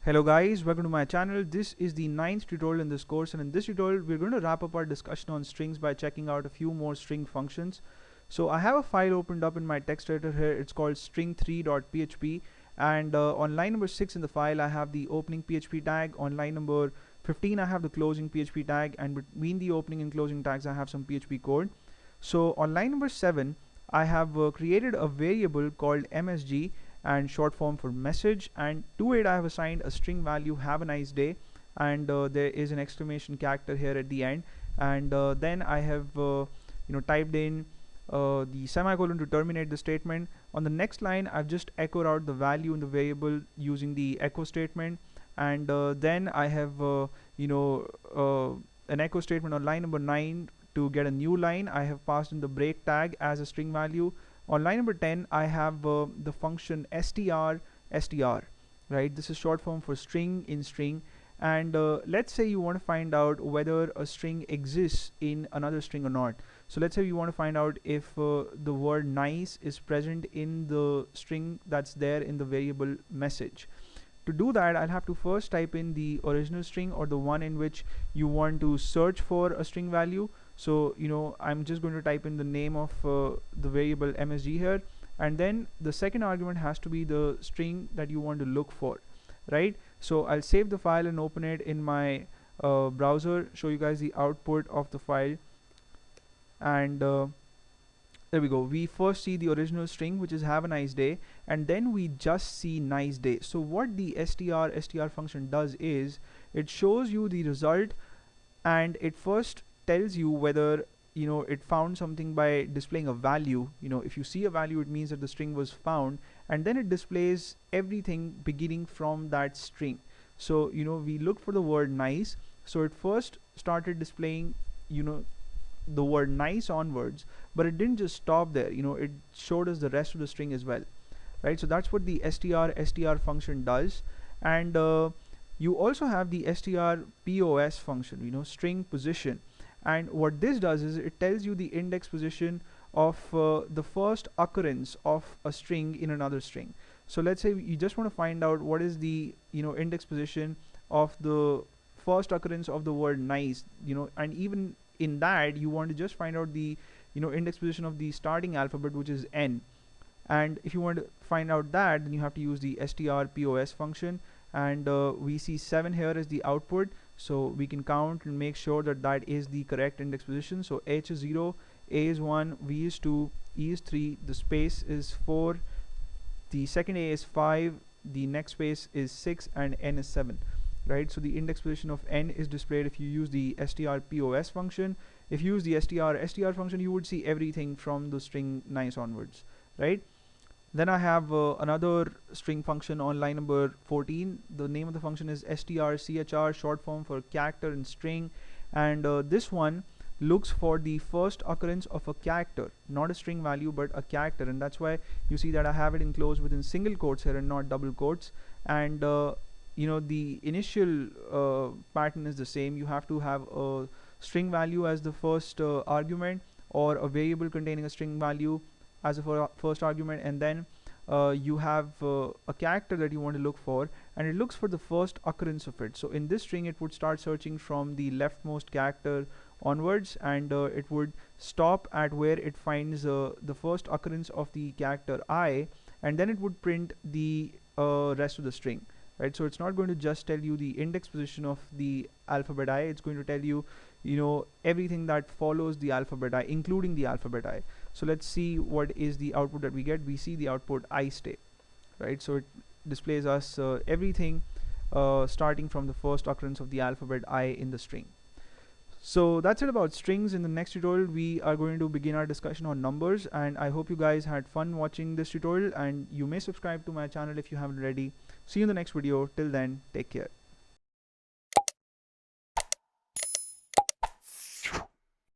Hello guys, welcome to my channel. This is the 9th tutorial in this course, and in this tutorial we're going to wrap up our discussion on strings by checking out a few more string functions. So I have a file opened up in my text editor here. It's called string3.php, and on line number 6 in the file I have the opening PHP tag. On line number 15 I have the closing PHP tag, and between the opening and closing tags I have some PHP code. So on line number 7 I have created a variable called MSG, and short form for message, and to it I have assigned a string value have a nice day, and there is an exclamation character here at the end, and then I have typed in the semicolon to terminate the statement. On the next line I've just echoed out the value in the variable using the echo statement, and then I have an echo statement on line number 9. To get a new line I have passed in the break tag as a string value. On line number 10 I have the function str, right? This is short form for string in string, and let's say you want to find out whether a string exists in another string or not. So let's say you want to find out if the word nice is present in the string that's there in the variable message. To do that I'll have to first type in the original string, or the one in which you want to search for a string value. So I'm just going to type in the name of the variable MSG here, and then the second argument has to be the string that you want to look for, right? So I'll save the file and open it in my browser, show you guys the output of the file, and there we go. We first see the original string, which is have a nice day, and then we just see nice day. So what the str function does is it shows you the result, and it first tells you whether it found something by displaying a value. If you see a value, it means that the string was found, and then it displays everything beginning from that string. So we looked for the word nice, so it first started displaying the word nice onwards, but it didn't just stop there. It showed us the rest of the string as well, right? So that's what the str function does. And you also have the strpos function, string position, and what this does is it tells you the index position of the first occurrence of a string in another string. So let's say you just want to find out what is the index position of the first occurrence of the word nice, and even in that you want to just find out the index position of the starting alphabet, which is N. And if you want to find out that, then you have to use the strpos function, and we see 7 here as the output, so we can count and make sure that that is the correct index position. So H is 0, A is 1, V is 2, E is 3, the space is 4, the second A is 5, the next space is 6, and N is 7, right? So the index position of N is displayed if you use the strpos function. If you use the str function, you would see everything from the string nice onwards, right? Then I have another string function on line number 14. The name of the function is strchr, short form for character in string, and this one looks for the first occurrence of a character, not a string value but a character, and that's why you see that I have it enclosed within single quotes here and not double quotes. And the initial pattern is the same. You have to have a string value as the first argument, or a variable containing a string value as a first argument, and then you have a character that you want to look for, and it looks for the first occurrence of it. So in this string it would start searching from the leftmost character onwards, and it would stop at where it finds the first occurrence of the character I, and then it would print the rest of the string, right? So it's not going to just tell you the index position of the alphabet I, it's going to tell you everything that follows the alphabet I, including the alphabet I. So let's see what is the output that we get. We see the output I stay, right? So it displays us everything starting from the first occurrence of the alphabet I in the string. So that's it about strings. In the next tutorial we are going to begin our discussion on numbers, and I hope you guys had fun watching this tutorial, and you may subscribe to my channel if you haven't already. See you in the next video. Till then, take care.